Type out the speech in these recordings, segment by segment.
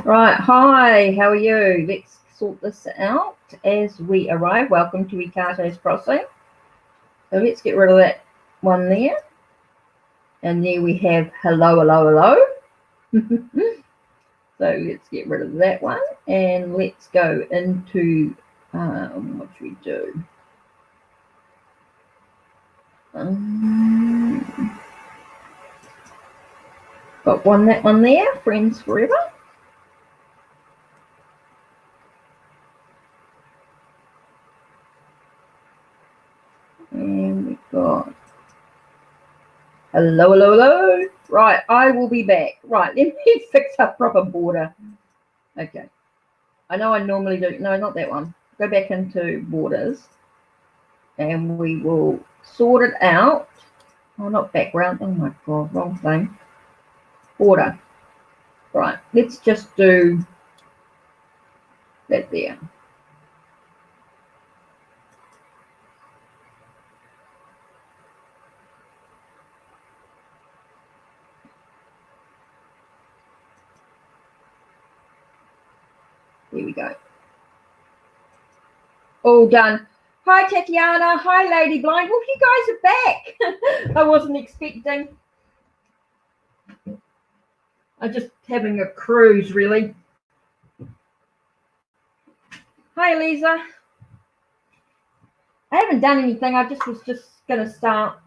Right, hi, how are you? Let's sort this out as we arrive. Welcome to Ikato's Crossing. So let's get rid of that one there. And there we have hello, hello, hello. So let's get rid of that one. And let's go into, what should we do? Got that one there, Friends Forever. And we've got hello, hello, hello. Right, I will be back. Right, let me fix up proper border. Okay. I know I normally do. No, not that one. Go back into borders. And we will sort it out. Oh, not background. Oh my God, wrong thing. Border. Right, let's just do that there. Here we go. All done. Hi, Tatiana. Hi, Lady Blind. Well, you guys are back. I wasn't expecting. I'm just having a cruise, really. Hi, Lisa. I haven't done anything. I was just going to start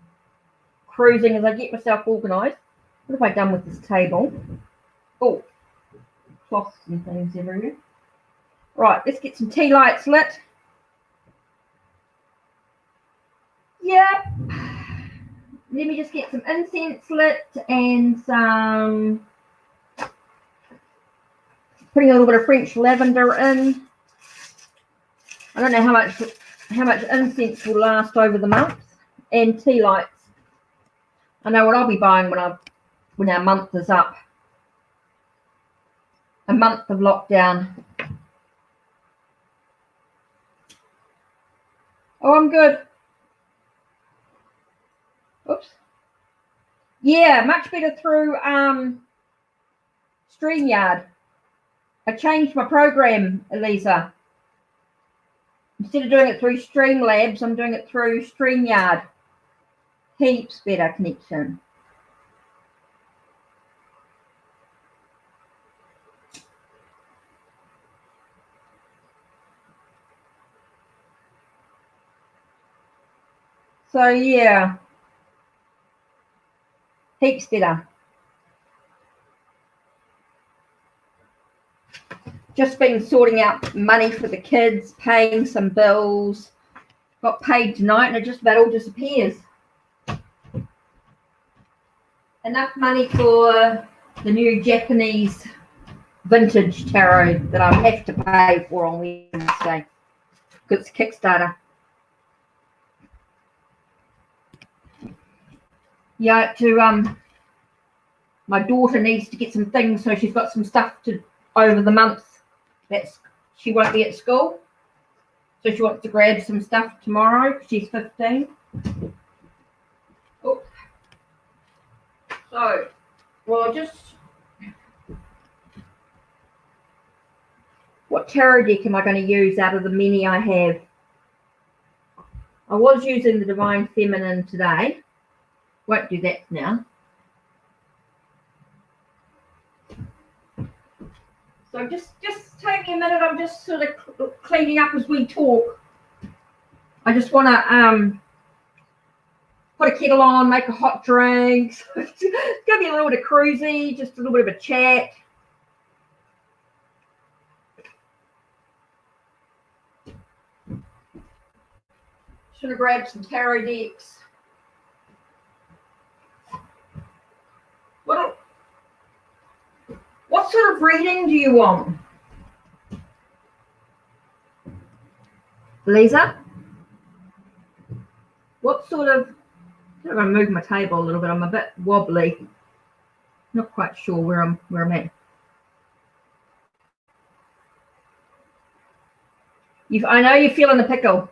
cruising as I get myself organised. What have I done with this table? Oh, cloths and things everywhere. Right, let's get some tea lights lit. Yep. Let me just get some incense lit and some, putting a little bit of French lavender in. I don't know how much incense will last over the month, and tea lights. I know what I'll be buying when our month is up. A month of lockdown. Oh, I'm good. Oops. Yeah, much better through StreamYard. I changed my program, Elisa. Instead of doing it through Streamlabs, I'm doing it through StreamYard. Heaps better connection. So yeah, heaps better. Just been sorting out money for the kids, paying some bills. Got paid tonight and it just about all disappears. Enough money for the new Japanese vintage tarot that I have to pay for on Wednesday because it's Kickstarter. Yeah, my daughter needs to get some things, so she's got some stuff to over the month. She won't be at school, so she wants to grab some stuff tomorrow. She's 15. Oh. So, well, what tarot deck am I going to use out of the many I have? I was using the Divine Feminine today. Won't do that now. So just take me a minute. I'm just sort of cleaning up as we talk. I just want to put a kettle on, make a hot drink. It's going to be a little bit of cruisy, just a little bit of a chat. Should have grabbed some tarot decks. What sort of reading do you want? Lisa? What sort of... I'm going to move my table a little bit. I'm a bit wobbly. Not quite sure where I'm at. I know you're feeling the pickle.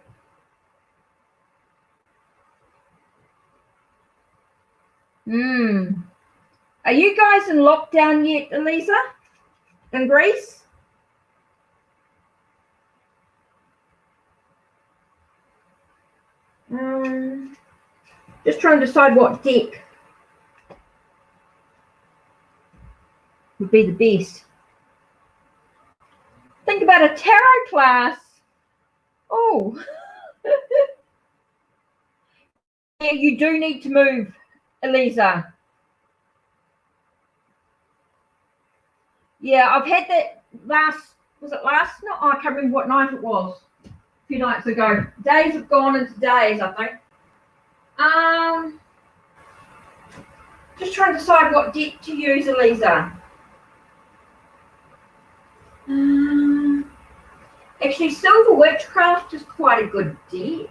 Are you guys in lockdown yet, Elisa? in Greece? Just trying to decide what deck would be the best. Think about a tarot class. Oh. Yeah, you do need to move, Eliza. Yeah, I've had that was it last night? Oh, I can't remember what night it was. A few nights ago. Days have gone into days, I think. Just trying to decide what deck to use, Eliza. Actually, Silver Witchcraft is quite a good deck.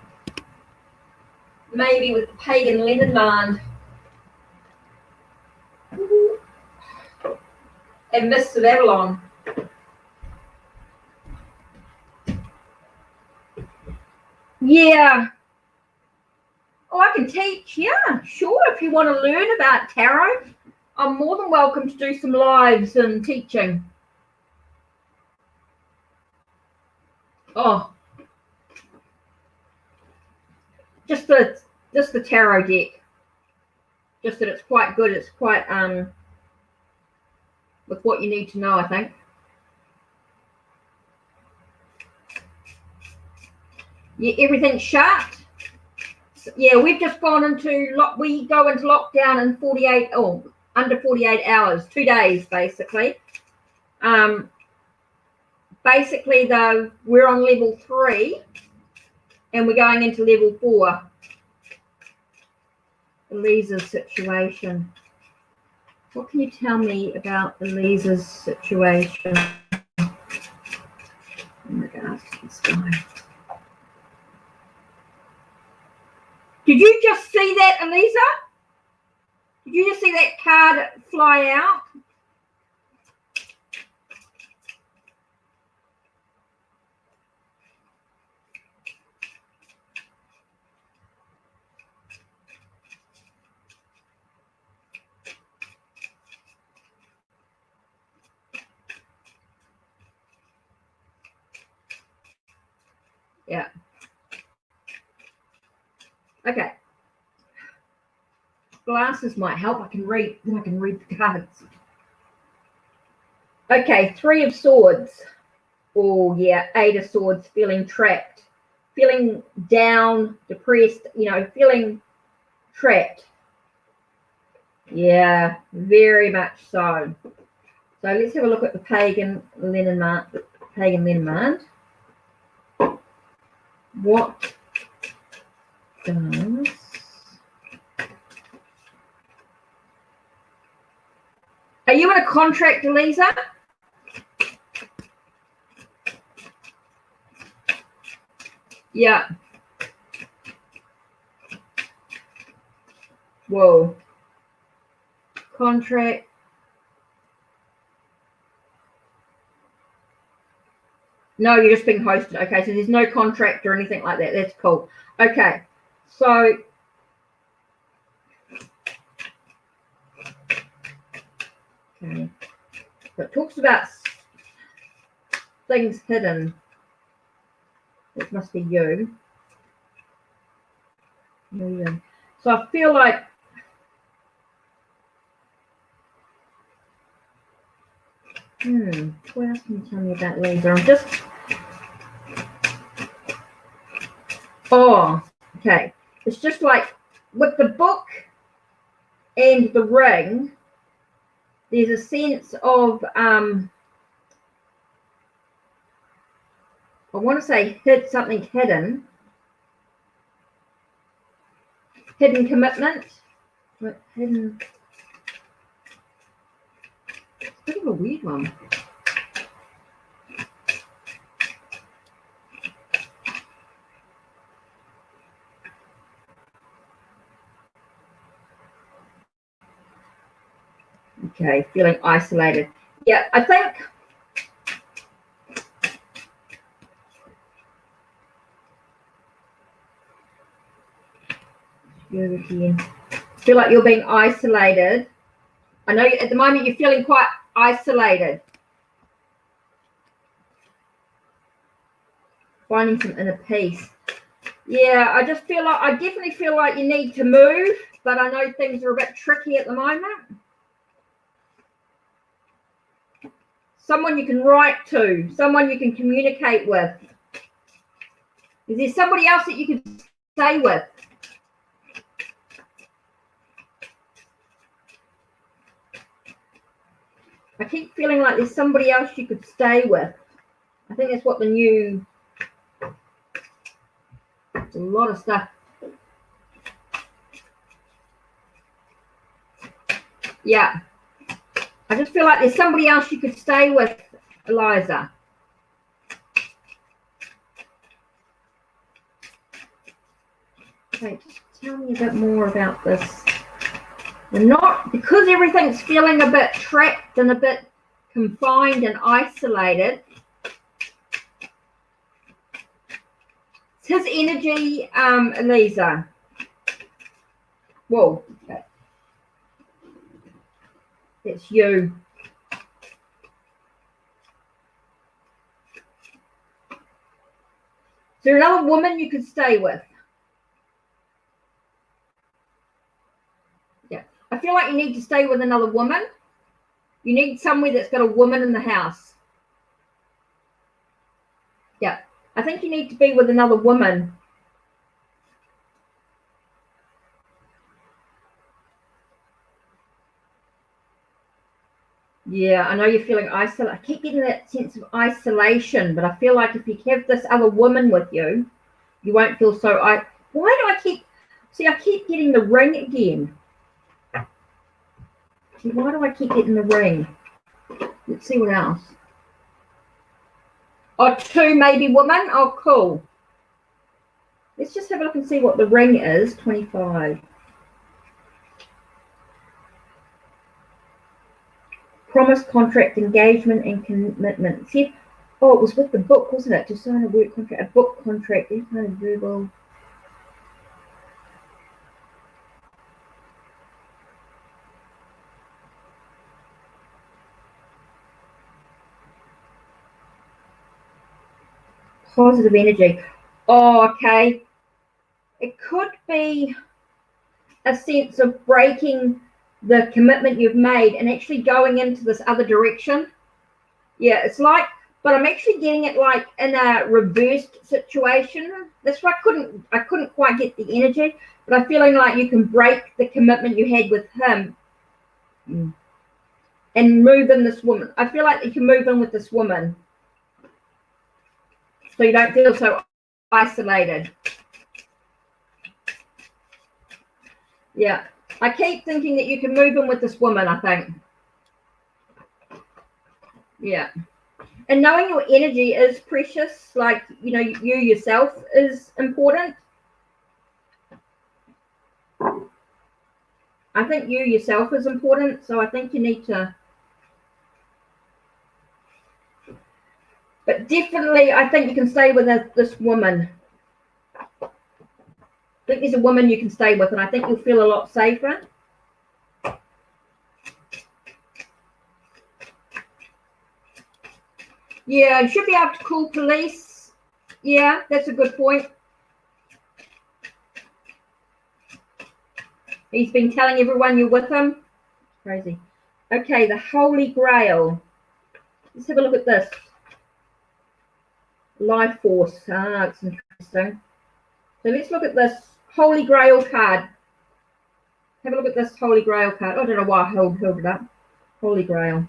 Maybe with the Pagan Lenormand. And Mists of Avalon. Yeah. Oh, I can teach. Yeah, sure. If you want to learn about tarot, I'm more than welcome to do some lives and teaching. Oh, just the tarot deck. Just that it's quite good. It's quite with what you need to know, I think. Yeah, everything's shut. Yeah, we've just gone into we go into lockdown in under 48 hours, 2 days basically. Basically though, we're on level 3 and we're going into level 4. Eliza's situation. What can you tell me about Eliza's situation in regards to this guy? Did you just see that, Eliza? Did you just see that card fly out? Yeah. Okay. Glasses might help. I can read the cards. Okay, 3 of Swords. Oh yeah, 8 of Swords, feeling trapped, feeling down, depressed, feeling trapped. Yeah, very much so. So let's have a look at the Pagan Lenormand. What does Are you in a contract, Eliza? Yeah. Whoa. Contract. No, you're just being hosted. Okay, so there's no contract or anything like that. That's cool. Okay, so okay. So it talks about things hidden. It must be you. Yeah. So I feel like what else can you tell me about Lisa? I'm just okay. It's just like with the book and the ring, there's a sense of I want to say something hidden commitment, hidden. It's a bit of a weird one. Okay, feeling isolated. Yeah, I think feel like you're being isolated. I know at the moment you're feeling quite isolated. Finding some inner peace. Yeah, I just feel like, I definitely feel like you need to move, but I know things are a bit tricky at the moment. Someone you can write to, someone you can communicate with. Is there somebody else that you can stay with? I keep feeling like there's somebody else you could stay with. I think that's what the new, a lot of stuff. Yeah. I just feel like there's somebody else you could stay with, Eliza. Okay, tell me a bit more about this. We're not, because everything's feeling a bit trapped and a bit confined and isolated. It's his energy, Eliza. Whoa. Okay. It's you. Is there another woman you could stay with? Yeah. I feel like you need to stay with another woman. You need somewhere that's got a woman in the house. Yeah. I think you need to be with another woman. Yeah, I know you're feeling isolated. I keep getting that sense of isolation, but I feel like if you have this other woman with you, you won't feel so. Why do I keep? See, I keep getting the ring again. See, why do I keep getting the ring? Let's see what else. Oh, two maybe woman. Oh, cool. Let's just have a look and see what the ring is. 25. Promise, contract, engagement, and commitment. See, oh, it was with the book, wasn't it? To sign a work contract, a book contract, any kind of verbal. Positive energy. Oh, okay. It could be a sense of breaking the commitment you've made and actually going into this other direction. Yeah, it's like, but I'm actually getting it like in a reversed situation. That's why I couldn't quite get the energy, but I'm feeling like you can break the commitment you had with him and move in this woman. I feel like you can move in with this woman so you don't feel so isolated. Yeah, I keep thinking that you can move in with this woman, I think. Yeah. And knowing your energy is precious, like, you know, you yourself is important. I think you yourself is important, so I think you need to. But definitely, I think you can stay with this woman. I think there's a woman you can stay with, and I think you'll feel a lot safer. Yeah, you should be able to call police. Yeah, that's a good point. He's been telling everyone you're with him. Crazy. Okay, the Holy Grail. Let's have a look at this. Life Force. Ah, it's interesting. So let's look at this Holy Grail card. Have a look at this Holy Grail card. I don't know why I held it up. Holy Grail.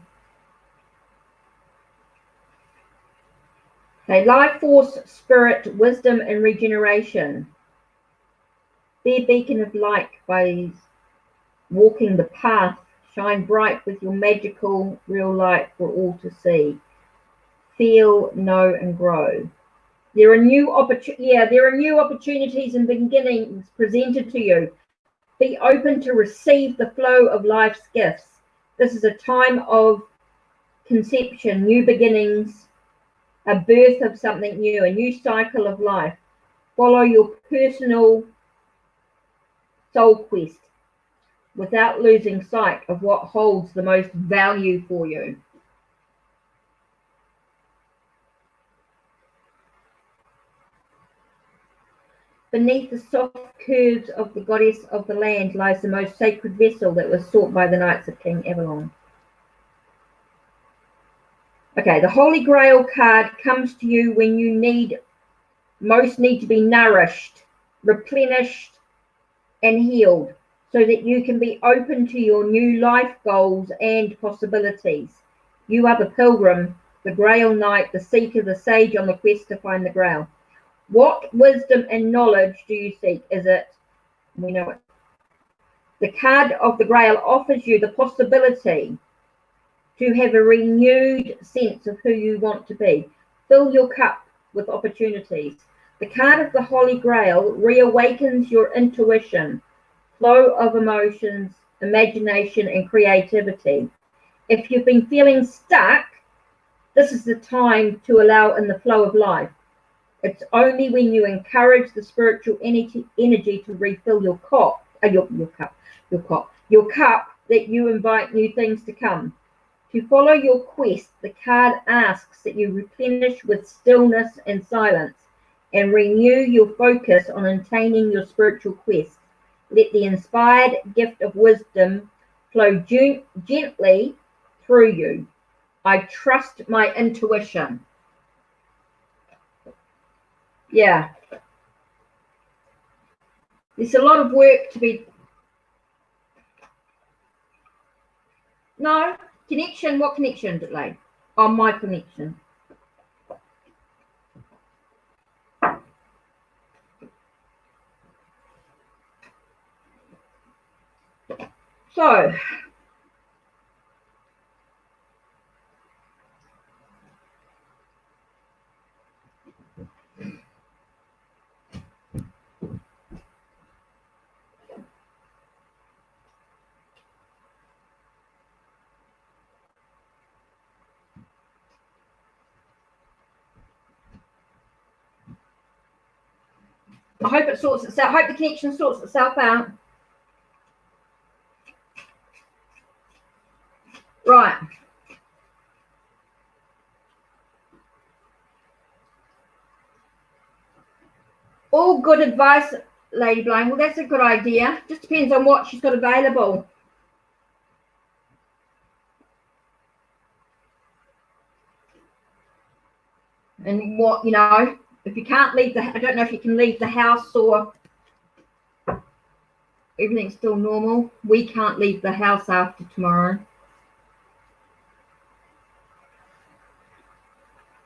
Okay, Life Force, Spirit, Wisdom, and Regeneration. Be a beacon of light by walking the path. Shine bright with your magical real light for all to see. Feel, know, and grow. There are new opportunities and beginnings presented to you. Be open to receive the flow of life's gifts. This is a time of conception, new beginnings, a birth of something new, a new cycle of life. Follow your personal soul quest without losing sight of what holds the most value for you. Beneath the soft curves of the goddess of the land lies the most sacred vessel that was sought by the knights of King Avalon. Okay, the Holy Grail card comes to you when you most need to be nourished, replenished, and healed, so that you can be open to your new life goals and possibilities. You are the pilgrim, the Grail Knight, the seeker, the sage on the quest to find the Grail. What wisdom and knowledge do you seek? Is it, we know it. The card of the Grail offers you the possibility to have a renewed sense of who you want to be. Fill your cup with opportunities. The card of the Holy Grail reawakens your intuition, flow of emotions, imagination, and creativity. If you've been feeling stuck, this is the time to allow in the flow of life. It's only when you encourage the spiritual energy to refill your cup that you invite new things to come. To follow your quest, the card asks that you replenish with stillness and silence and renew your focus on attaining your spiritual quest. Let the inspired gift of wisdom flow gently through you. I trust my intuition. Yeah. There's a lot of work to be... No. Connection, what connection, Adelaide? Oh, my connection. So, I hope it sorts itself. I hope the connection sorts itself out. Right. All good advice, Lady Blaine. Well, that's a good idea. Just depends on what she's got available. And what, you know, if you can't leave I don't know if you can leave the house or everything's still normal. We can't leave the house after tomorrow.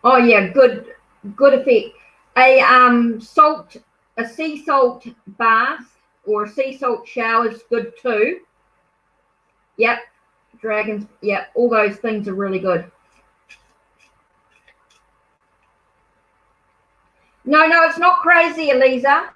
Oh yeah, good effect. A sea salt bath or a sea salt shower is good too. Yep, dragons. Yep, all those things are really good. No, it's not crazy, Eliza.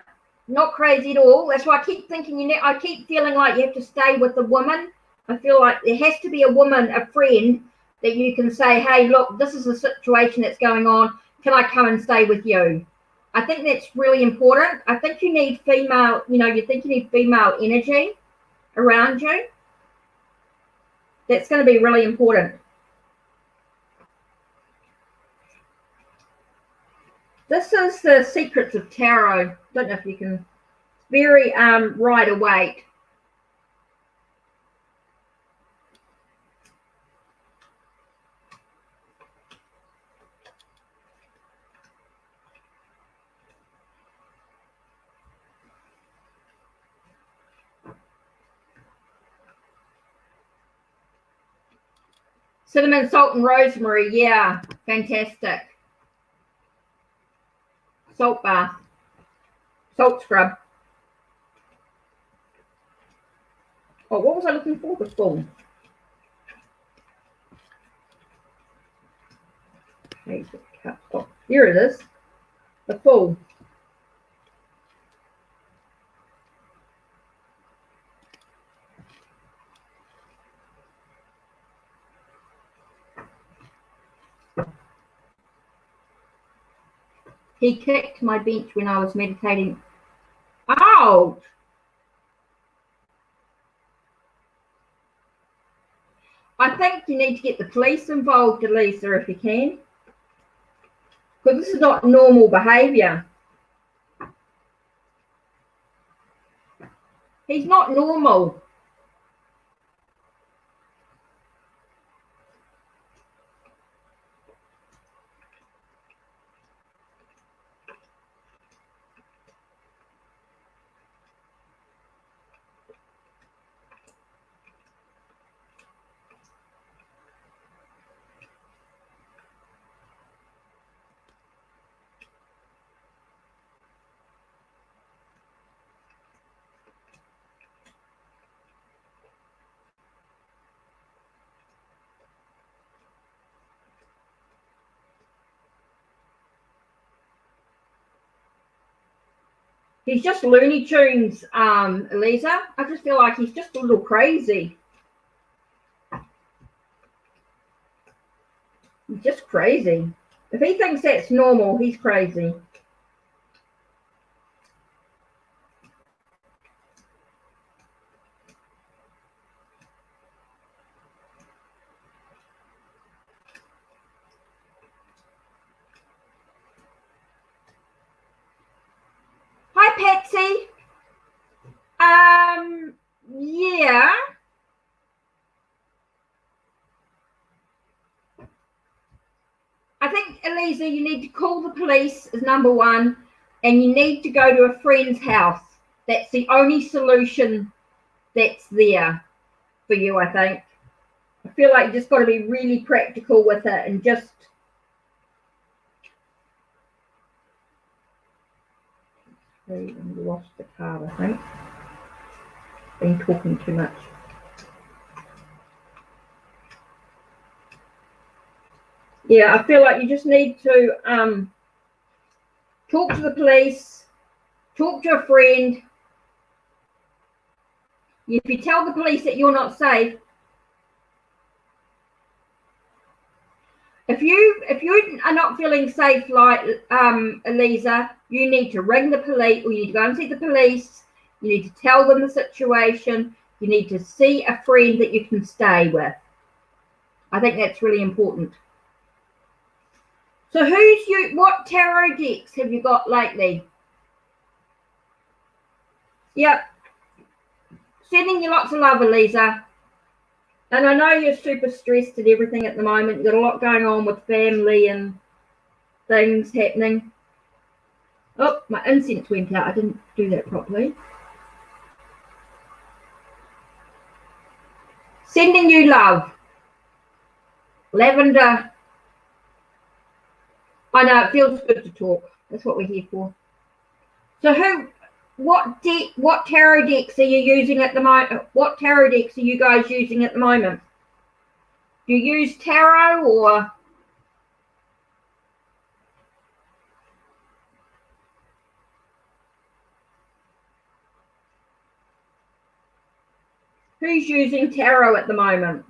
Not crazy at all. That's why I keep thinking I keep feeling like you have to stay with the woman. I feel like there has to be a woman, a friend, that you can say, hey, look, this is the situation that's going on. Can I come and stay with you? I think that's really important. I think you need female, you need female energy around you. That's going to be really important. This is the Secrets of Tarot. Don't know if you can. Very Rider-Waite. Cinnamon, salt, and rosemary. Yeah, fantastic. Salt bath. Salt scrub. Oh, what was I looking for? The full. Oh, here it is. The full. He kicked my bench when I was meditating. Ouch! I think you need to get the police involved, Elisa, if you can. Because this is not normal behaviour. He's not normal. He's just Looney Tunes, Eliza. I just feel like he's just a little crazy. He's just crazy. If he thinks that's normal, he's crazy. Hi, Patsy. Yeah. I think, Eliza, you need to call the police as number one, and you need to go to a friend's house. That's the only solution that's there for you, I think. I feel like you just got to be really practical with it and just... I lost the card, I think. Been talking too much. Yeah, I feel like you just need to talk to the police, talk to a friend. If you tell the police that you're not safe, if you are not feeling safe, like Eliza, you need to ring the police, or you need to go and see the police. You need to tell them the situation. You need to see a friend that you can stay with. I think that's really important. So what tarot decks have you got lately? Yep. Sending you lots of love, Eliza. And I know you're super stressed and everything at the moment. You've got a lot going on with family and things happening. Oh, my incense went out. I didn't do that properly. Sending you love. Lavender. I know, it feels good to talk. That's what we're here for. So what tarot decks are you using at the moment? What tarot decks are you guys using at the moment? Do you use tarot or... Who's using tarot at the moment?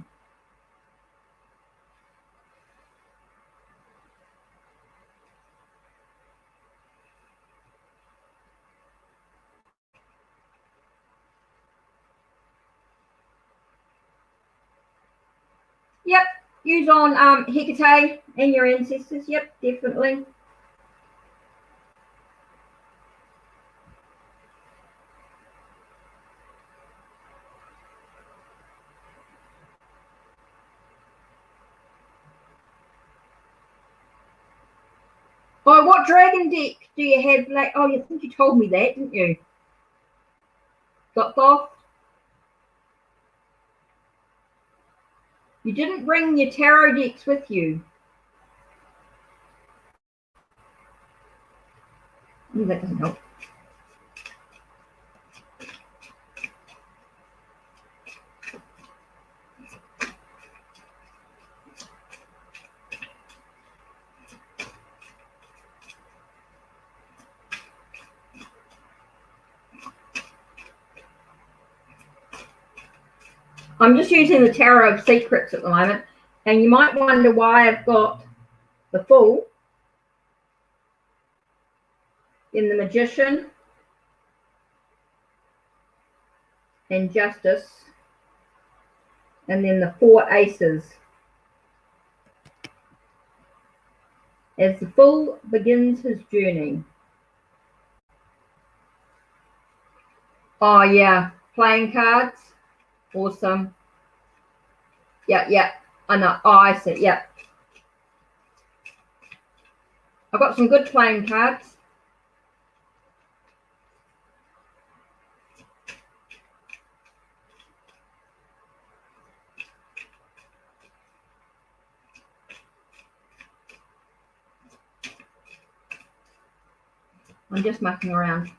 Yep, use on Hecate and your ancestors. Yep, definitely. Oh, what dragon deck do you have? Like, oh, I think you told me that, didn't you? Got off. You didn't bring your tarot decks with you. Oh, that doesn't help. I'm just using the Tarot of Secrets at the moment, and you might wonder why I've got the Fool, then the Magician, and Justice, and then the 4 Aces. As the Fool begins his journey. Oh, yeah. Playing cards. Awesome. Yeah. I know. Oh, I see. Yeah. I've got some good playing cards. I'm just mucking around.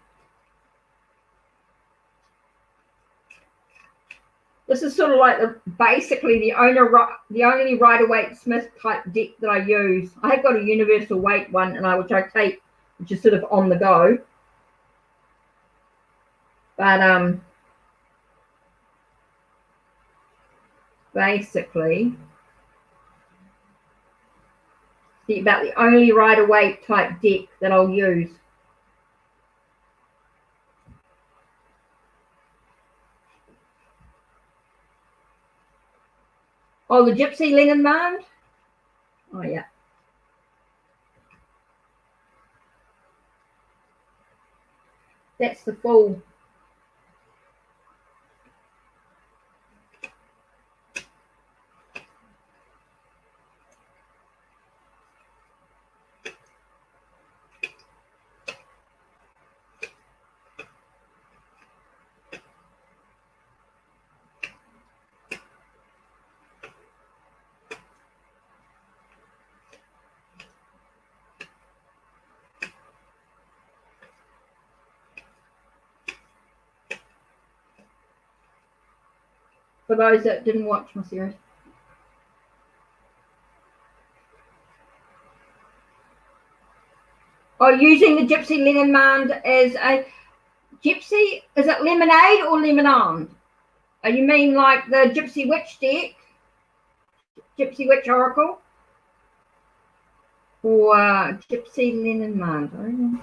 This is sort of like basically the only Rider-Waite Smith type deck that I use. I have got a universal weight one, which I take, which is sort of on the go. But basically, it's about the only Rider-Waite type deck that I'll use. Oh, the Gypsy Linen Mound? Oh, yeah. That's the full. For those that didn't watch my series. Oh, using the Gypsy Linen Mound as a Gypsy, is it lemonade or lemonade? Oh, you mean like the Gypsy Witch deck? Gypsy Witch Oracle? Or Gypsy Linen Mound?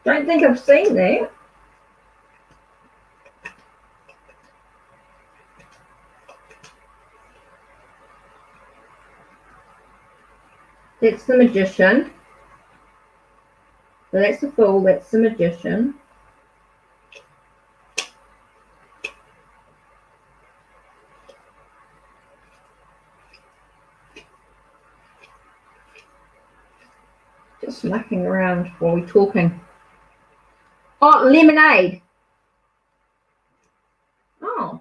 Don't think I've seen that. That's the Magician. So that's the Fool, that's the Magician. Just mucking around while we're talking. Oh, lemonade. Oh.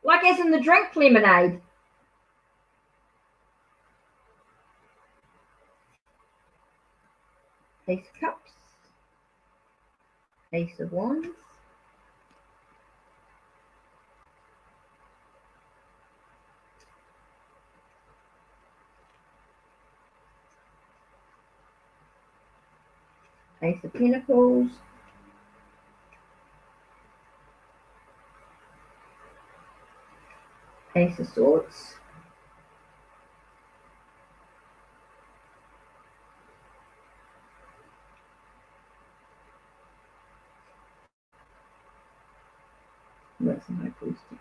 Like as in the drink lemonade. Ace of Cups. Ace of Wands. Ace of Pentacles. Ace of Swords. That's a High Priestess.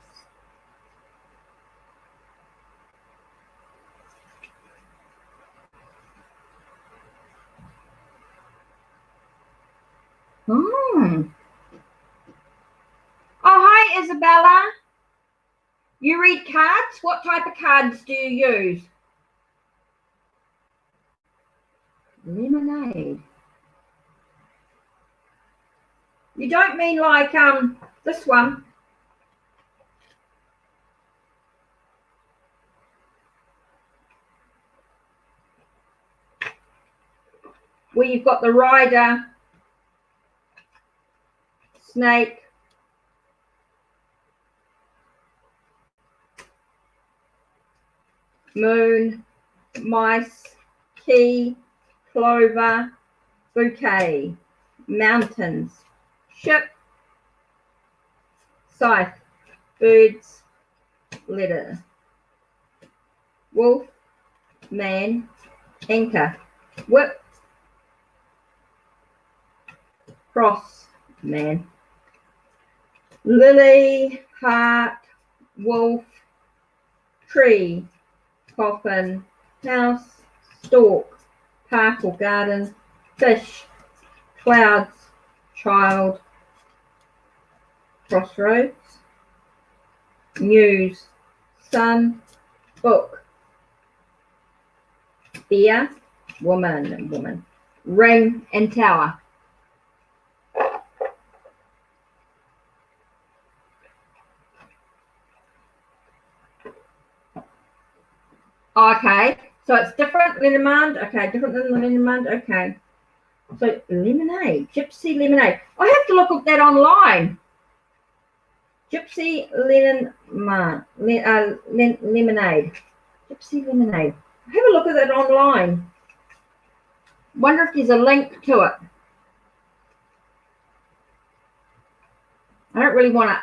Oh, hi, Isabella. You read cards? What type of cards do you use? Lemonade. You don't mean like this one? Where you've got the Rider, Snake, Moon, Mice, Key, Clover, Bouquet, Mountains, Ship, Scythe, Birds, Letter, Wolf, Man, Anchor, Whip, Cross, Man, Lily, Heart, Wolf, Tree, Coffin, House, Stork, Park or Garden, Fish, Clouds, child, crossroads, muse, sun, book, beer, woman, ring and tower. Okay, so it's different lemonade. Okay, different than lemonade. Okay, so lemonade, gypsy lemonade. I have to look at that online. Gypsy lemonade. Gypsy lemonade. Have a look at that online. Wonder if there's a link to it. I don't really want to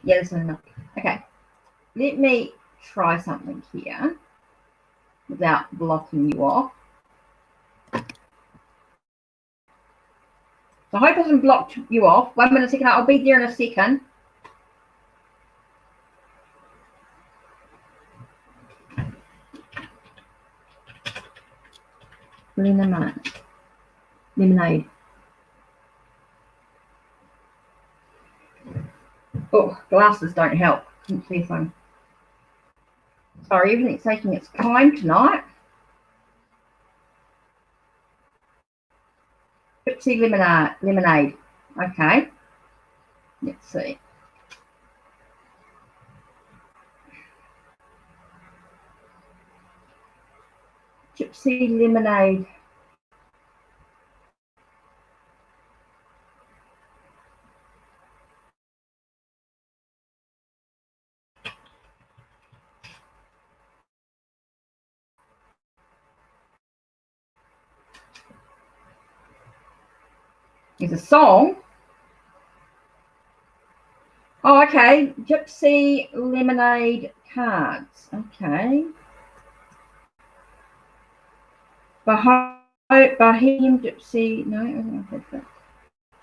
yeah, there's not enough. Okay, let me try something here without blocking you off. So I hope I haven't blocked you off. 1 minute, second. I'll be there in a second. Lemonade. Oh, glasses don't help. Couldn't see a thing. Sorry, everything's taking its time tonight. Gypsy lemonade. Okay. Let's see. Gypsy lemonade. It's a song. Oh, okay. Gypsy lemonade cards. Okay. Bohemian Gypsy. No, I don't know that.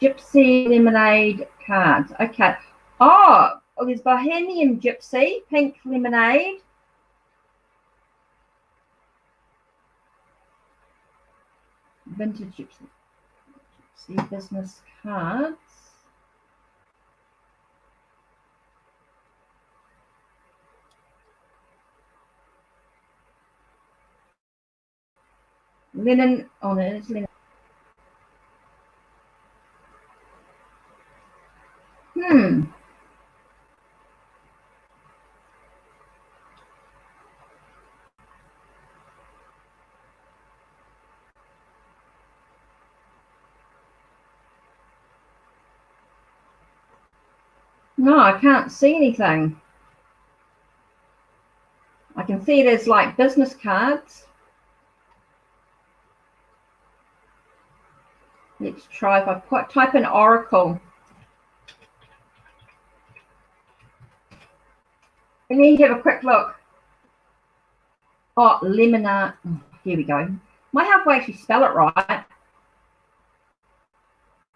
Gypsy lemonade cards. Okay. Oh, there's Bohemian Gypsy, pink lemonade. Vintage Gypsy business cards. Linen on it is linen. No, I can't see anything. I can see there's like business cards. Let's try if I type in Oracle. We need to have a quick look. Oh, lemonade. Oh, here we go. Might halfway actually spell it right.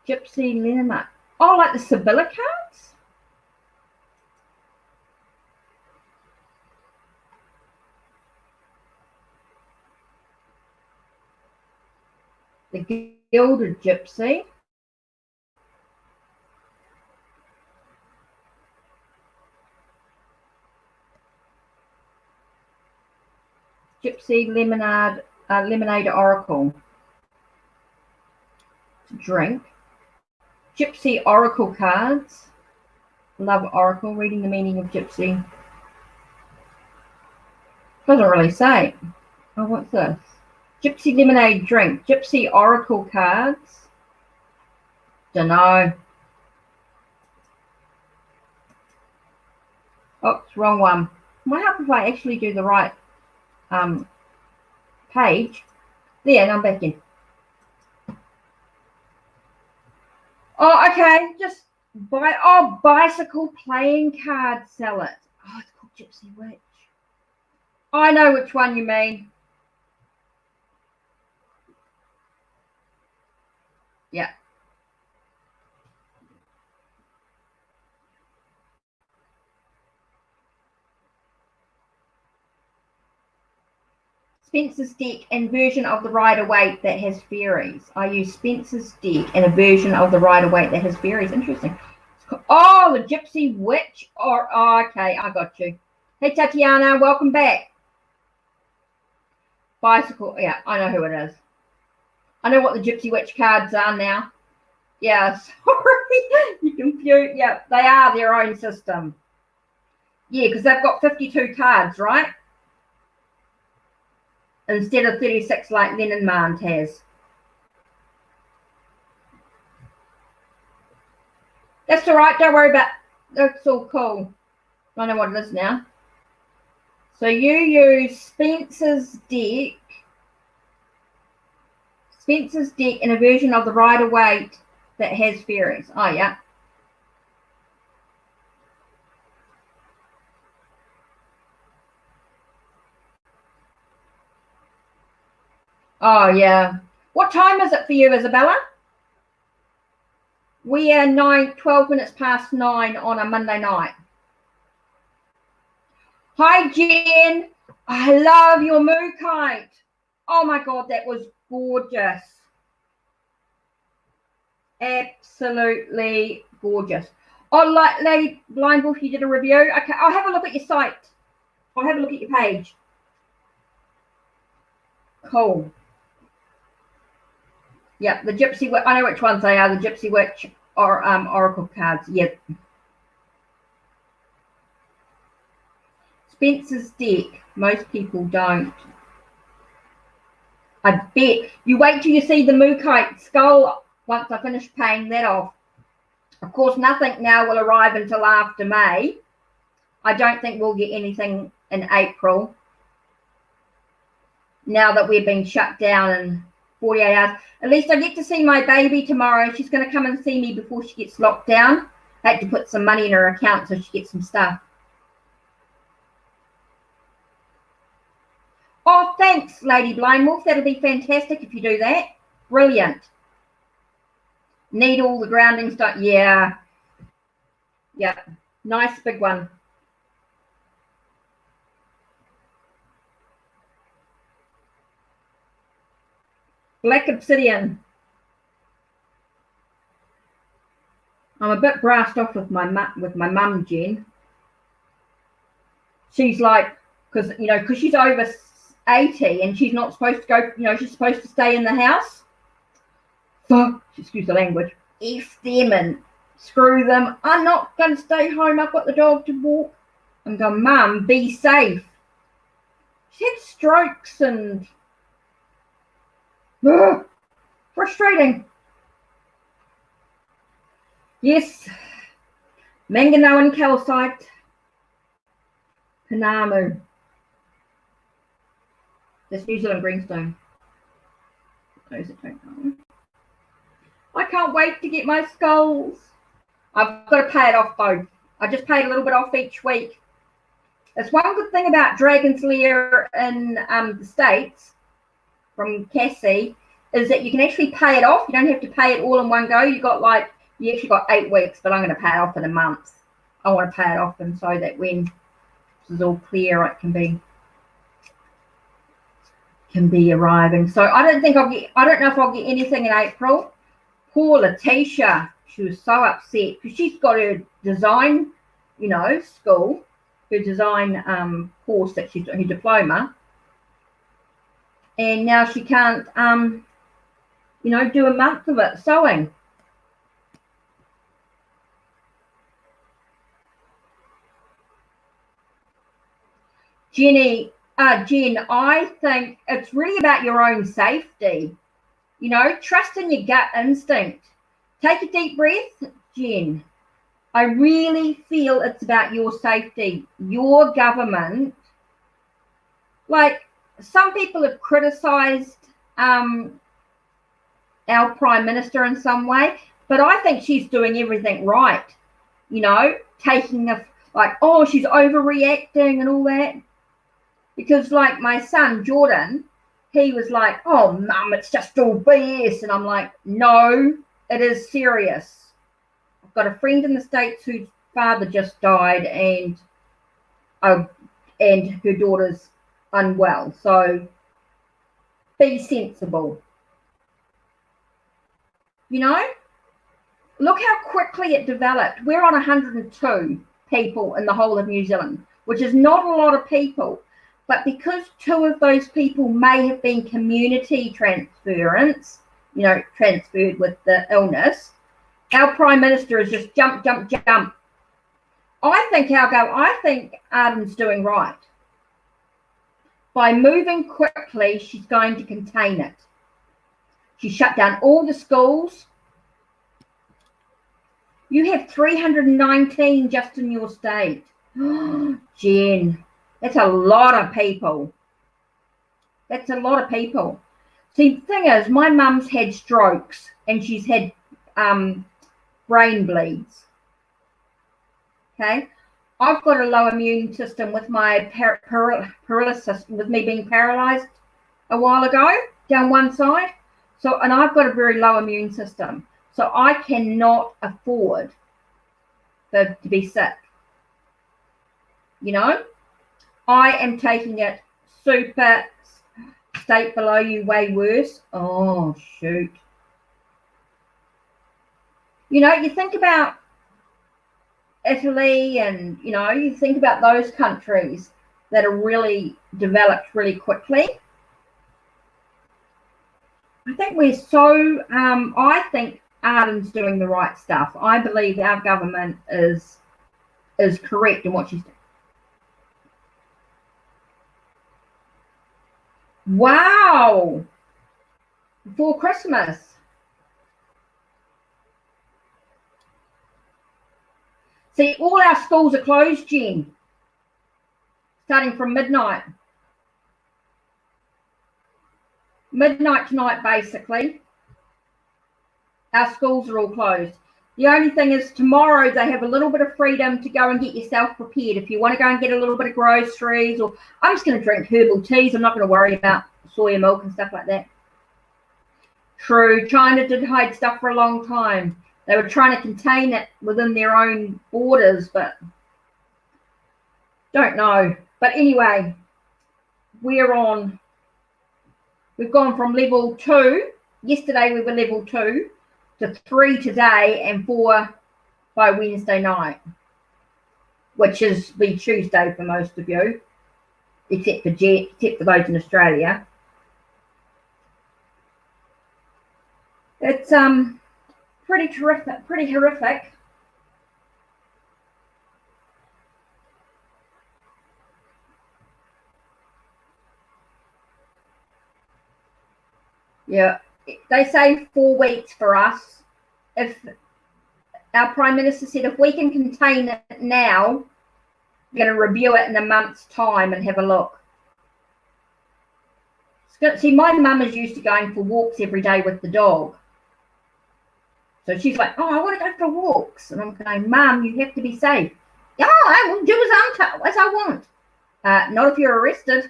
Gypsy lemonade. Oh, like the Sibylla cards? The Gilded Gypsy. Gypsy lemonade Oracle. Drink. Gypsy Oracle cards. Love Oracle. Reading the meaning of Gypsy. Doesn't really say. Oh, what's this? Gypsy lemonade drink. Gypsy Oracle cards. Dunno. Oops, wrong one. Might help if I actually do the right page. There, and I'm back in. Oh, okay. Just bicycle playing card salad. Oh, it's called Gypsy Witch. I know which one you mean. Yeah. Spencer's deck and version of the Rider-Waite that has fairies. I use Spencer's deck and a version of the Rider-Waite that has fairies. Interesting. Oh, the Gypsy Witch. Oh, okay, I got you. Hey, Tatiana, welcome back. Bicycle. Yeah, I know who it is. I know what the Gypsy Witch cards are now. Yeah, sorry. You confused. Yeah, they are their own system. Yeah, because they've got 52 cards, right? Instead of 36 like Lenormand has. That's all right. Don't worry about it. That's all cool. I know what it is now. So you use Spencer's deck and a version of the Rider-Waite that has fairies. Oh, yeah. Oh, yeah. What time is it for you, Isabella? We are 12 minutes past 9 on a Monday night. Hi, Jen. I love your mookaite. Oh, my God, that was gorgeous. Absolutely gorgeous. Oh, like Lady Blind Wolf, you did a review. Okay, I'll have a look at your site. I'll have a look at your page. Cool. Yeah, the Gypsy Witch. I know which ones they are. The Gypsy Witch or Oracle cards. Yep. Spencer's deck. Most people don't. I bet. You wait till you see the Mookaite skull once I finish paying that off. Of course, nothing now will arrive until after May. I don't think we'll get anything in April. Now that we've been shut down in 48 hours. At least I get to see my baby tomorrow. She's going to come and see me before she gets locked down. I had to put some money in her account so she gets some stuff. Oh, thanks, Lady Blind Wolf. That'll be fantastic if you do that. Brilliant. Need all the groundings done. Yeah. Yeah. Nice big one. Black obsidian. I'm a bit brassed off with my mum, Jen. She's like, because she's over 80 and she's not supposed to go. She's supposed to stay in the house. Fuck, excuse the language. F them and screw them. I'm not going to stay home. I've got the dog to walk. I'm going, Mum, be safe. She had strokes and frustrating. Yes, manganese calcite, Panamu. That's New Zealand greenstone. Those that don't know. I can't wait to get my skulls. I've got to pay it off though. I just paid a little bit off each week. That's one good thing about Dragon's Lair in the States from Cassie is that you can actually pay it off. You don't have to pay it all in one go. You actually got 8 weeks, but I'm going to pay it off in a month. I want to pay it off, and so that when this is all clear, it can be arriving. So I don't know if I'll get anything in April. Poor Letitia, she was so upset because she's got her design, school, her design course that she's doing, her diploma, and now she can't, do a month of it sewing. Jen, I think it's really about your own safety. Trust in your gut instinct. Take a deep breath, Jen. I really feel it's about your safety. Your government, like some people have criticized our Prime Minister in some way, but I think she's doing everything right. Taking she's overreacting and all that. Because like my son, Jordan, he was like, oh, Mum, it's just all BS. And I'm like, no, it is serious. I've got a friend in the States whose father just died and her daughter's unwell. So be sensible. You know, look how quickly it developed. We're on 102 people in the whole of New Zealand, which is not a lot of people. But because 2 of those people may have been community transference, you know, transferred with the illness, our Prime Minister is just jump, jump, jump. I think Ardern's doing right. By moving quickly, she's going to contain it. She shut down all the schools. You have 319 just in your state. Jen, that's a lot of people. That's a lot of people. See, the thing is, my mum's had strokes and she's had brain bleeds. Okay, I've got a low immune system with my paralysis, with me being paralyzed a while ago down one side. So, and I've got a very low immune system. So I cannot afford to be sick. You know, I am taking it super state below you, way worse. Oh, shoot. You know, you think about Italy and, you know, you think about those countries that are really developed really quickly. I think we're so, I think Ardern's doing the right stuff. I believe our government is correct in what she's doing. Wow. Before Christmas. See, all our schools are closed, Jen, starting from midnight. Midnight tonight, basically. Our schools are all closed. The only thing is tomorrow they have a little bit of freedom to go and get yourself prepared. If you want to go and get a little bit of groceries, or I'm just going to drink herbal teas. I'm not going to worry about soya milk and stuff like that. True, China did hide stuff for a long time. They were trying to contain it within their own borders, but don't know. But anyway, we've gone from level 2. Yesterday we were level 2 to 3 today and 4 by Wednesday night, which is be Tuesday for most of you, except for those in Australia. It's pretty terrific, pretty horrific. Yeah, they say 4 weeks for us. If our Prime Minister said if we can contain it now, we're going to review it in a month's time and have a look. See, my mum is used to going for walks every day with the dog. So she's like, oh, I want to go for walks. And I'm going, Mum, you have to be safe. Yeah, I will do as I want. Not if you're arrested.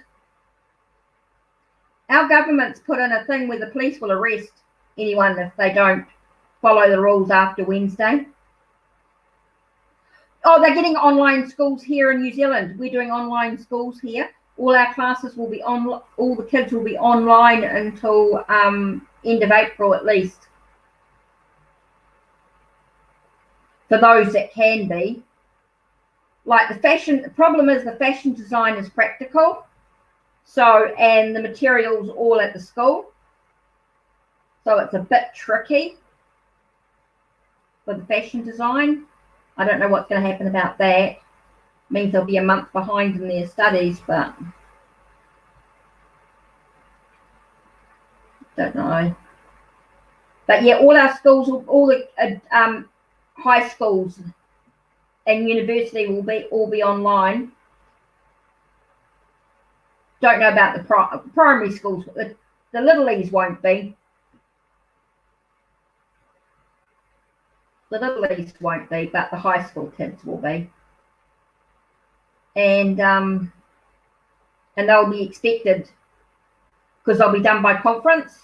Our government's put in a thing where the police will arrest anyone if they don't follow the rules after Wednesday. Oh, they're getting online schools here in New Zealand. We're doing online schools here. All our classes will be on. All the kids will be online until end of April at least. For those that can be. Like the problem is the fashion design is practical. So, and the material's all at the school. So it's a bit tricky for the fashion design. I don't know what's going to happen about that. It means they'll be a month behind in their studies, but don't know. But yeah, all our schools, all the high schools and university will all be online. Don't know about the primary schools. The little leagues won't be. The little leagues won't be, but the high school kids will be. And they'll be expected, because they'll be done by conference.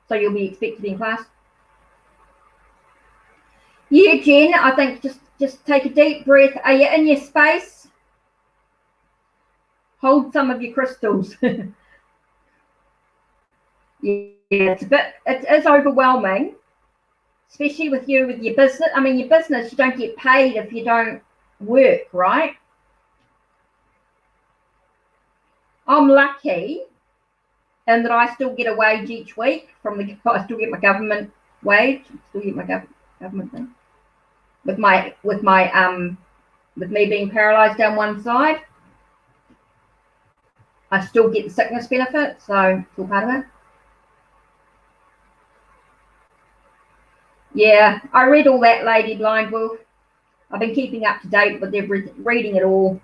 So you'll be expected in class. Yeah, Jen, I think just take a deep breath. Are you in your space? Hold some of your crystals. Yeah, it is overwhelming, especially with your business. I mean, your business, you don't get paid if you don't work, right? I'm lucky in that I still get a wage each week I still get my government wage, still get my government thing. With me being paralysed down one side, I still get the sickness benefit, so it's all part of it. Yeah, I read all that, Lady Blind Wolf. I've been keeping up to date with reading it all.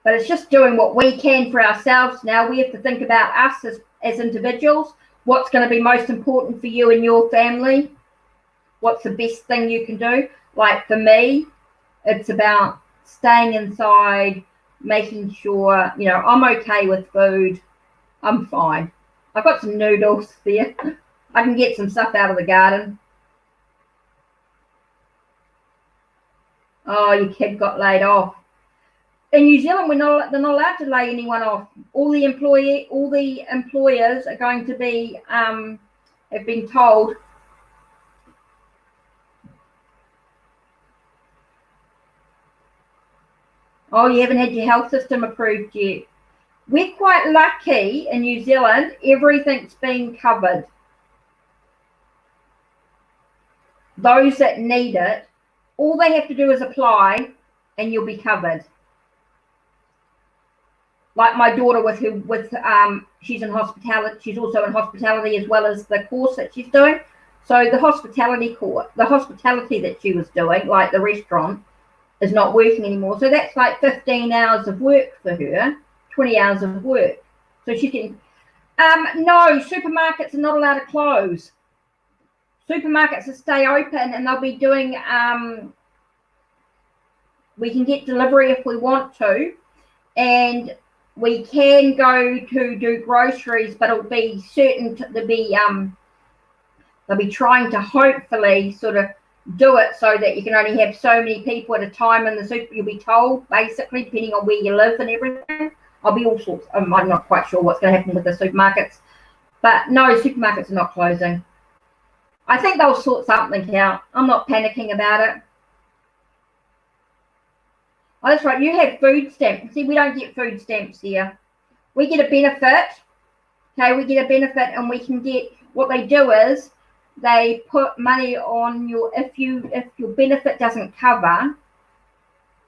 But it's just doing what we can for ourselves now. We have to think about us as individuals. What's going to be most important for you and your family? What's the best thing you can do? Like for me, it's about staying inside, making sure, I'm okay with food. I'm fine. I've got some noodles there. I can get some stuff out of the garden. Oh, your kid got laid off. In New Zealand, they're not allowed to lay anyone off. All the employers are going to be have been told. Oh, you haven't had your health system approved yet. We're quite lucky in New Zealand. Everything's been covered. Those that need it, all they have to do is apply, and you'll be covered. Like my daughter she's in hospitality. She's also in hospitality as well as the course that she's doing. So the hospitality that she was doing, like the restaurant, is not working anymore. So that's like 15 hours of work for her, 20 hours of work. So she can. No, supermarkets are not allowed to close. Supermarkets will stay open, and they'll be doing. We can get delivery if we want to, and we can go to do groceries, but it'll be they'll be trying to hopefully sort of do it so that you can only have so many people at a time in the super. You'll be told, basically, depending on where you live and everything. I'll be all sorts. I'm not quite sure what's going to happen with the supermarkets, but no, supermarkets are not closing. I think they'll sort something out. I'm not panicking about it. Oh, that's right. You have food stamps. See, we don't get food stamps here. We get a benefit. Okay, we get a benefit, and we can get. What they do is they put money on if your benefit doesn't cover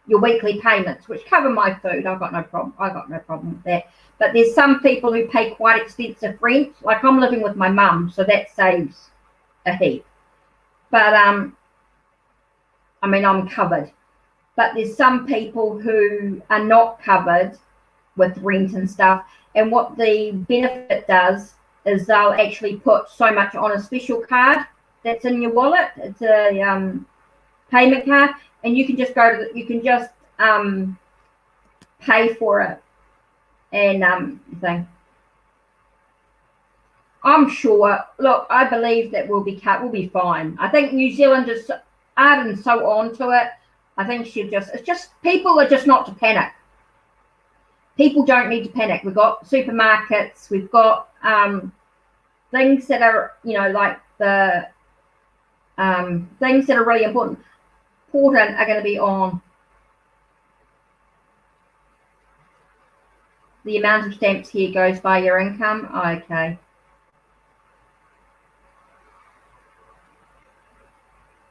your weekly payments, which cover my food. I've got no problem. With that. But there's some people who pay quite expensive rent. Like I'm living with my mum, so that saves a heap. But I mean, I'm covered. But there's some people who are not covered with rent and stuff. And what the benefit does is they'll actually put so much on a special card that's in your wallet. It's a payment card, and you can just pay for it and thing. I'm sure. Look, I believe that we'll be fine. I think New Zealanders aren't so on to it. I think it's just people are just not to panic. People don't need to panic. We've got supermarkets. We've got things that are, like the things that are really important are going to be on. The amount of stamps here goes by your income. Oh, okay.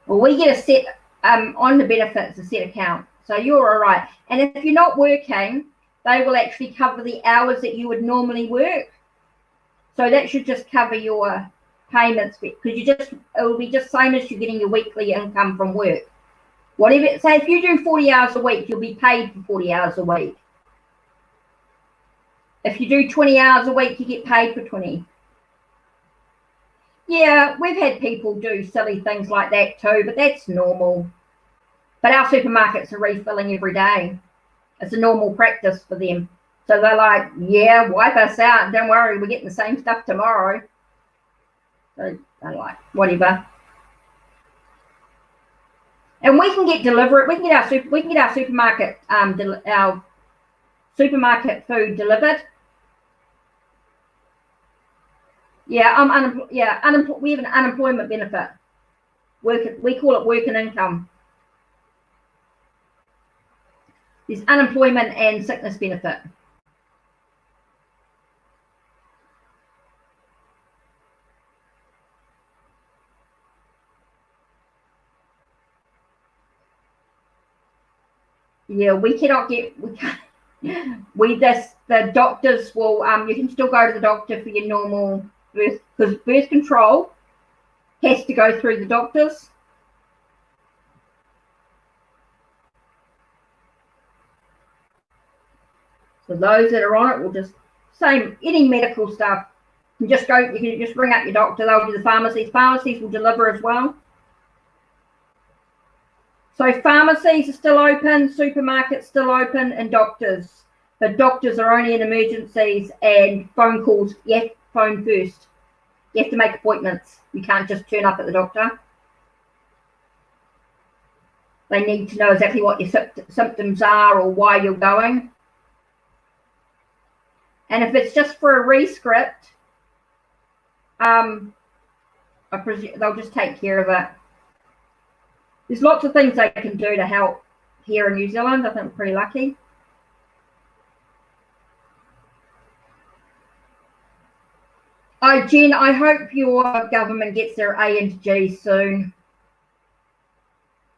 Well, we get a set on the benefits, a set account. So you're all right. And if you're not working, they will actually cover the hours that you would normally work. So that should just cover your payments, because it will be just same as you're getting your weekly income from work. Whatever, say if you do 40 hours a week, you'll be paid for 40 hours a week. If you do 20 hours a week, you get paid for 20. Yeah, we've had people do silly things like that too, but that's normal. But our supermarkets are refilling every day. It's a normal practice for them. So they're like, yeah, wipe us out. Don't worry, we're getting the same stuff tomorrow. So they're like, whatever. And we can get delivery. We can get our supermarket our supermarket food delivered. Yeah, we have an unemployment benefit. We call it working income. There's unemployment and sickness benefit. Yeah, we cannot get, the doctors will, you can still go to the doctor for your normal birth, because birth control has to go through the doctors. So those that are on it will just, same, any medical stuff, you can just ring up your doctor, they'll do the pharmacies. Pharmacies will deliver as well. So pharmacies are still open, supermarkets still open, and doctors. But doctors are only in emergencies and phone calls. You have to phone first. You have to make appointments. You can't just turn up at the doctor. They need to know exactly what your symptoms are or why you're going. And if it's just for a rescript, I presume they'll just take care of it. There's lots of things they can do to help here in New Zealand. I think we're pretty lucky. Oh, Jen, I hope your government gets their A and G soon.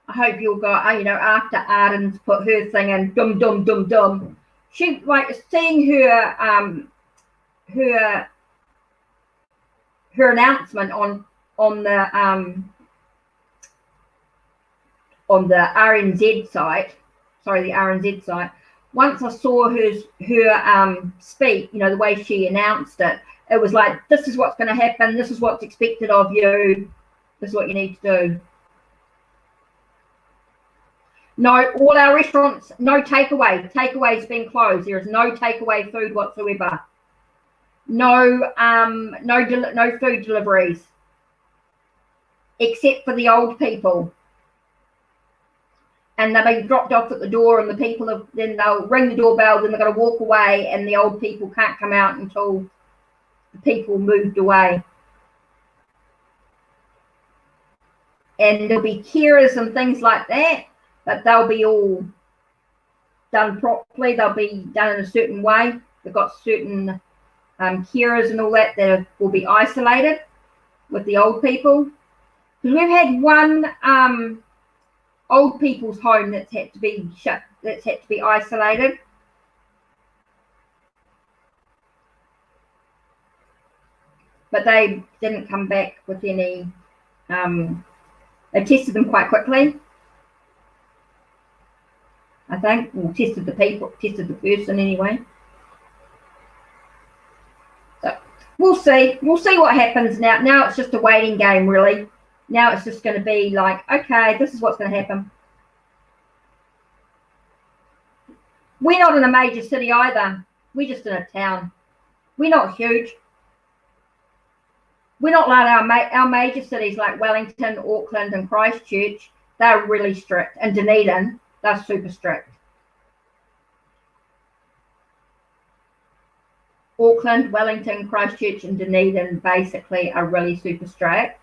I hope you'll go, after Ardern's put her thing in, dum. She, seeing her announcement on the RNZ site, the RNZ site. Once I saw her speak, the way she announced it, it was like, this is what's going to happen. This is what's expected of you. This is what you need to do. No, all our restaurants, no takeaway. Takeaway's been closed. There is no takeaway food whatsoever. No food deliveries, except for the old people. And they'll be dropped off at the door, and the people then they'll ring the doorbell, then they're going to walk away, and the old people can't come out until the people moved away. And there'll be carers and things like that, but they'll be all done properly. They'll be done in a certain way. They've got certain carers and all that will be isolated with the old people. Because we've had one old people's home that's had to be shut, that's had to be isolated. But they didn't come back with any, they tested them quite quickly, I think. Well, tested the person anyway. So we'll see what happens now. Now it's just a waiting game, really. Now it's just going to be like, okay, this is what's going to happen. We're not in a major city either. We're just in a town. We're not huge. We're not like our major cities like Wellington, Auckland, and Christchurch. They're really strict. And Dunedin, they're super strict. Auckland, Wellington, Christchurch, and Dunedin basically are really super strict.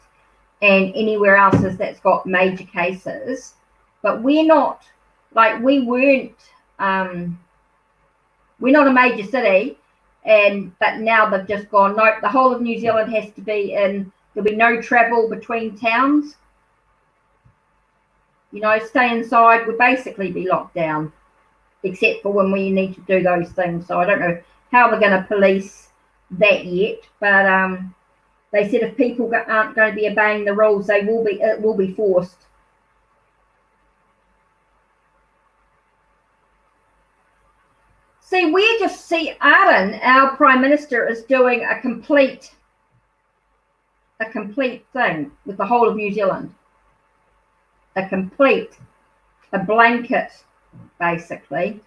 And anywhere else that's got major cases. But we're not, we're not a major city. But now they've just gone, nope, the whole of New Zealand has to be in, there'll be no travel between towns. Stay inside, we'll basically be locked down, except for when we need to do those things. So I don't know how they're going to police that yet, but they said if people aren't going to be obeying the rules, it will be forced. See, Ardern, our Prime Minister, is doing a complete thing with the whole of New Zealand. A blanket, basically.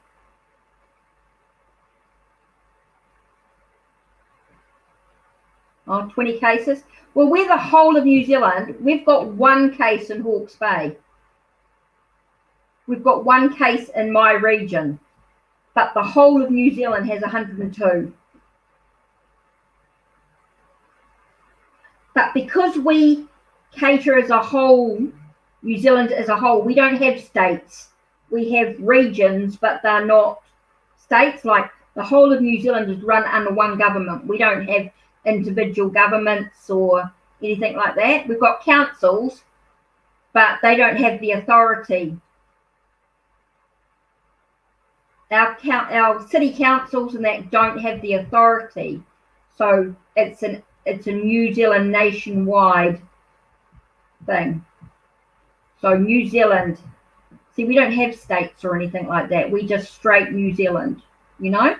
Oh, 20 cases. Well, we're the whole of New Zealand. We've got one case in Hawke's Bay. We've got one case in my region. But the whole of New Zealand has 102. But because we cater as a whole, New Zealand as a whole, we don't have states. We have regions, but they're not states. Like the whole of New Zealand is run under one government. We don't have individual governments or anything like that. We've got councils, but they don't have the authority. Our city councils and that don't have the authority. So it's a New Zealand nationwide thing. So New Zealand, see, we don't have states or anything like that. We just straight New Zealand, you know?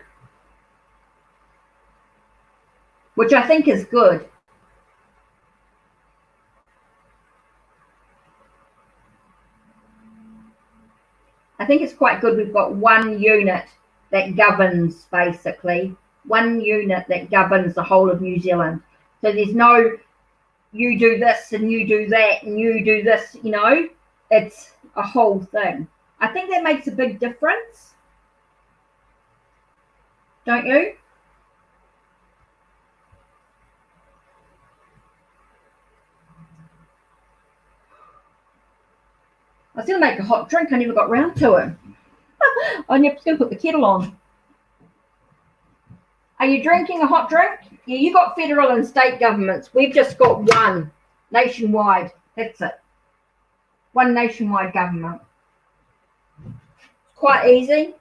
Which I think is good. I think it's quite good. We've got one unit that governs, basically, one unit that governs the whole of New Zealand. So there's no, you do this and you do that and you do this, you know, it's a whole thing. I think that makes a big difference. Don't you? I was going to make a hot drink. I never got round to it. I'm just going to put the kettle on. Are you drinking a hot drink? Yeah, you got federal and state governments. We've just got one nationwide. That's it. One nationwide government. It's quite easy.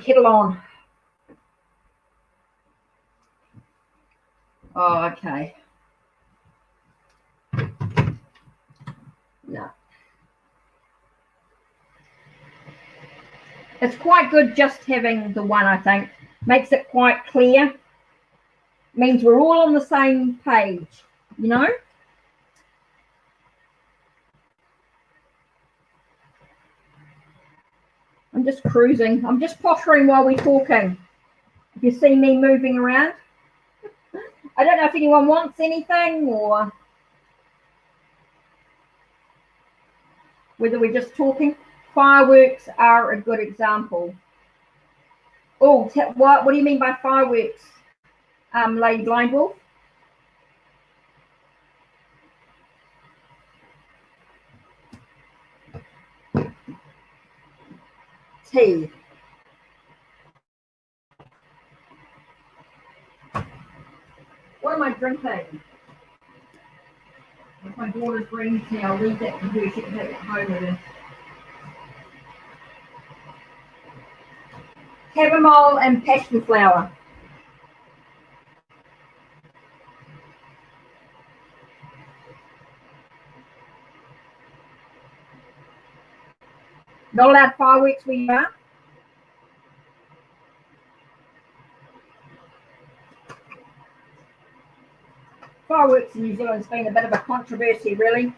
Kettle on. Oh, okay. No. It's quite good just having the one, I think. Makes it quite clear. Means we're all on the same page, you know? I'm just cruising. I'm just pottering while we're talking. If you see me moving around. I don't know if anyone wants anything or whether we're just talking. Fireworks are a good example. Oh, what do you mean by fireworks, Lady Blind Wolf? Tea. What am I drinking? If my daughter's green tea, I'll leave that to her. She can take it home with her. Chamomile and passion flower. Not allowed fireworks where you are? Fireworks in New Zealand's been a bit of a controversy, really.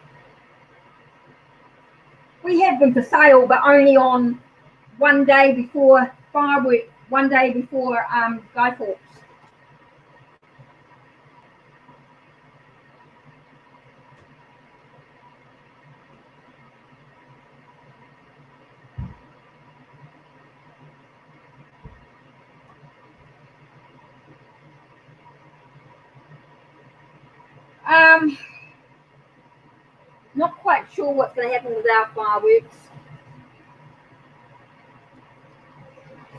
We have them for sale, but only on one day before fireworks, one day before Guy Fawkes. Not quite sure what's going to happen with our fireworks.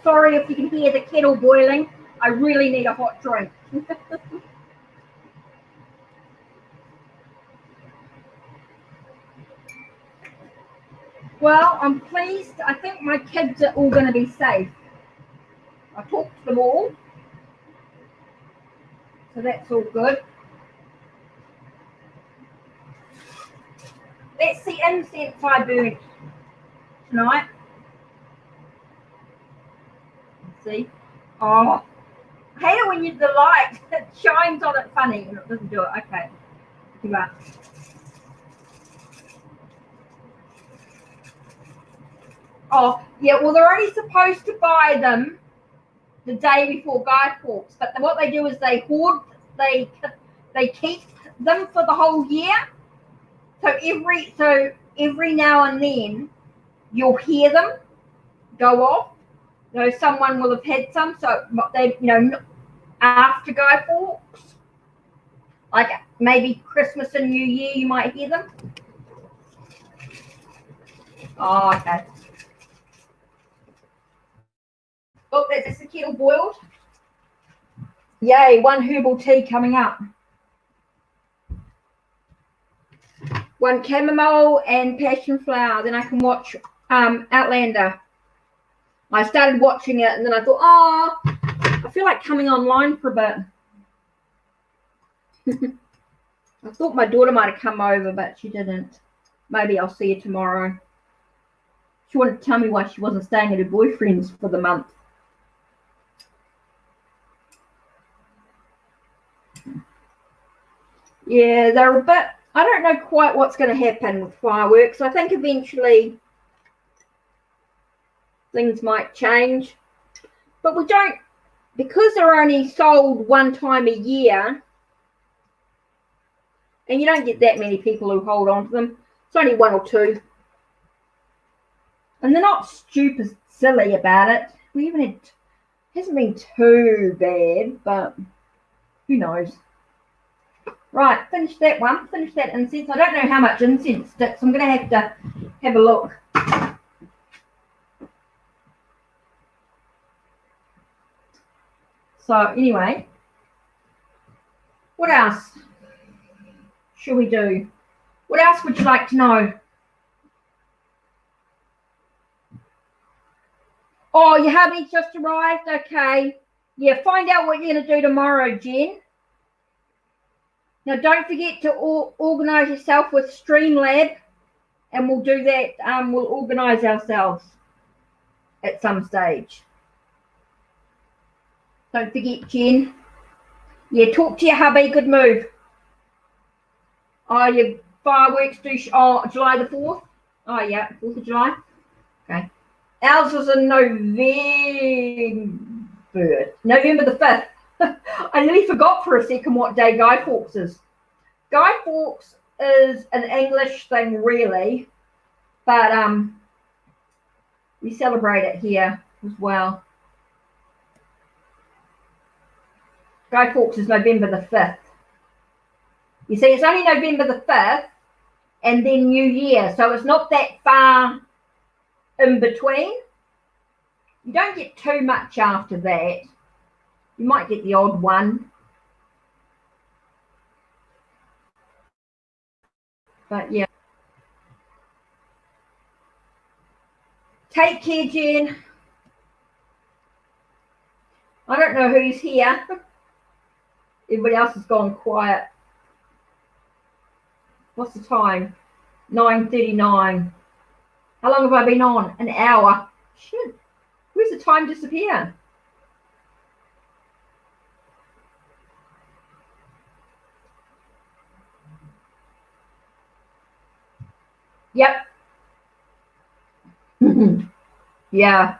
Sorry if you can hear the kettle boiling. I really need a hot drink. Well, I'm pleased. I think my kids are all going to be safe. I talked to them all. So that's all good. That's the incense I burnt tonight. See? Oh, I hate it when the light shines on it funny and it doesn't do it. Okay. Give up. Oh, yeah, well, they're only supposed to buy them the day before Guy Fawkes, but what they do is they hoard, they keep them for the whole year. So every now and then you'll hear them go off. You know, someone will have had some, so they, you know, after Guy Fawkes, like maybe Christmas and New Year, you might hear them. Oh, okay. Oh, that's the kettle boiled. Yay, one herbal tea coming up. One chamomile and passion flower. Then I can watch Outlander. I started watching it and then I thought, oh, I feel like coming online for a bit. I thought my daughter might have come over, but she didn't. Maybe I'll see her tomorrow. She wanted to tell me why she wasn't staying at her boyfriend's for the month. Yeah, they're a bit, I don't know quite what's going to happen with fireworks. I think eventually things might change. But we don't, because they're only sold one time a year, and you don't get that many people who hold on to them. It's only one or two. And they're not stupid silly about it. We haven't had, hasn't been too bad, but who knows. Right, finish that one. Finish that incense. I don't know how much incense sticks. I'm going to have a look. So anyway, what else should we do? What else would you like to know? Oh, your hubby's just arrived? Okay. Yeah, find out what you're going to do tomorrow, Jen. Now, don't forget to organise yourself with Streamlab, and we'll do that. We'll organise ourselves at some stage. Don't forget, Jen. Yeah, talk to your hubby. Good move. Oh, your fireworks do July the 4th? Oh, yeah, 4th of July. Okay. Ours is in November the 5th. I nearly forgot for a second what day Guy Fawkes is. Guy Fawkes is an English thing, really, but we celebrate it here as well. Guy Fawkes is November the 5th. You see, it's only November the 5th and then New Year, so it's not that far in between. You don't get too much after that. You might get the odd one. But yeah. Take care, Jen. I don't know who's here. Everybody else has gone quiet. What's the time? 9:39. How long have I been on? An hour. Shit. Where's the time disappear? Yep. Yeah.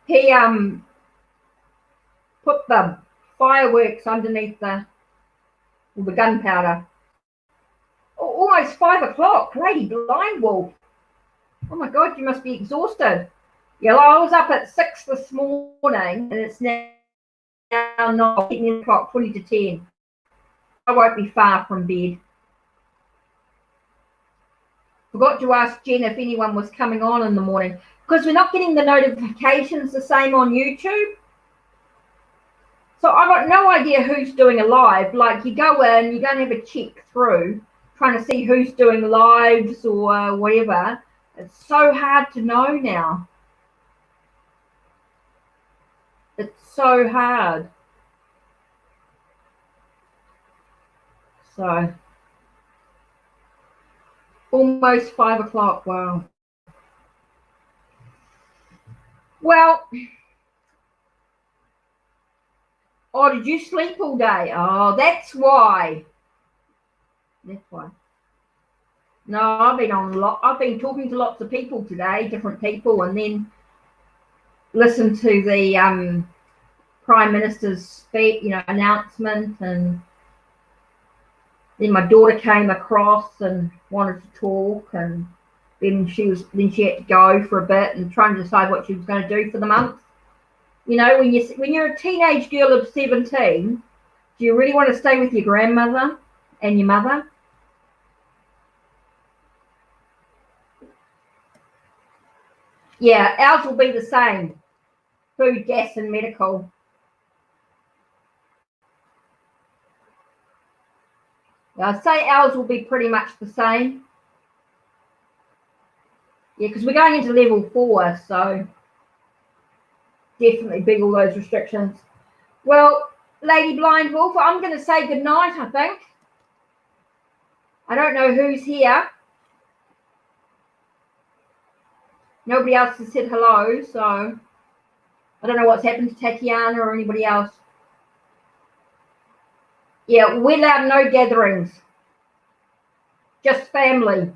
He put the fireworks underneath the gunpowder. Almost 5 o'clock, Lady Blind Wolf. Oh my God, you must be exhausted. Yeah, well, I was up at 6 this morning, and it's now 9 o'clock, 20 to 10. I won't be far from bed. Forgot to ask Jen if anyone was coming on in the morning, because we're not getting the notifications the same on YouTube. So I've got no idea who's doing a live. Like, you go in, you go and have a check through, trying to see who's doing lives or whatever. It's so hard to know now. It's so hard. So, almost 5 o'clock. Wow. Well, oh, did you sleep all day? Oh, that's why. That's why. No, I've been talking to lots of people today, different people, and then listen to the Prime Minister's speech, announcement, and Then my daughter came across and wanted to talk, and then she had to go for a bit and trying to decide what she was going to do for the month. You know, when you're a teenage girl of 17, do you really want to stay with your grandmother and your mother? Yeah, ours will be the same. Food, gas, and medical. I'd say ours will be pretty much the same. Yeah, because we're going into level 4, so definitely big all those restrictions. Well, Lady Blind Wolf, I'm going to say good night, I think. I don't know who's here. Nobody else has said hello, so I don't know what's happened to Tatiana or anybody else. Yeah, we're allowed no gatherings. Just family.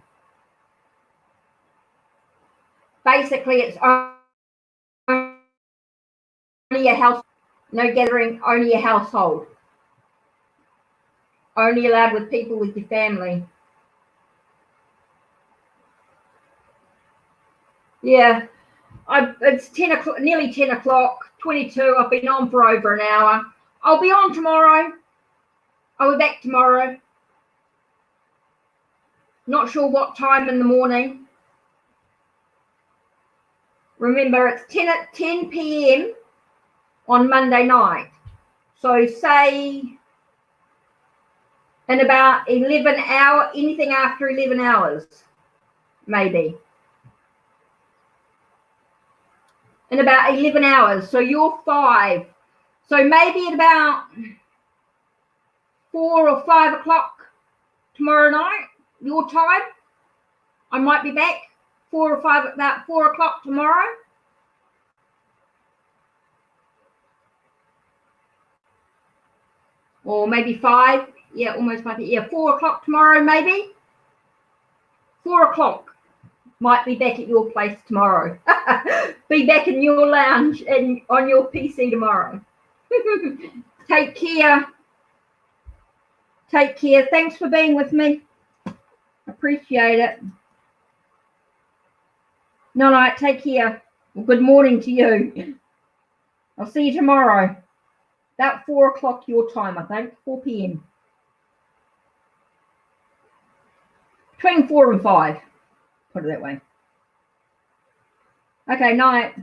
Basically, it's only a house, no gathering, only a household. Only allowed with people with your family. Yeah, it's 10 o'clock, nearly 10 o'clock, 22. I've been on for over an hour. I'll be on tomorrow. I'll be back tomorrow. Not sure what time in the morning. Remember, it's 10 p.m. on Monday night. So say in about 11 hours, anything after 11 hours, maybe. In about 11 hours. So you're 5. So maybe at about 4 or 5 o'clock tomorrow night, your time, I might be back. 4 or 5, about 4 o'clock tomorrow. Or maybe 5. Yeah, almost might be. Yeah, 4 o'clock tomorrow, maybe. 4 o'clock. Might be back at your place tomorrow. Be back in your lounge and on your PC tomorrow. Take care. Take care. Thanks for being with me. Appreciate it. No, take care. Well, good morning to you. I'll see you tomorrow. About 4 o'clock your time, I think. 4 p.m. Between 4 and 5. Put it that way. Okay, night.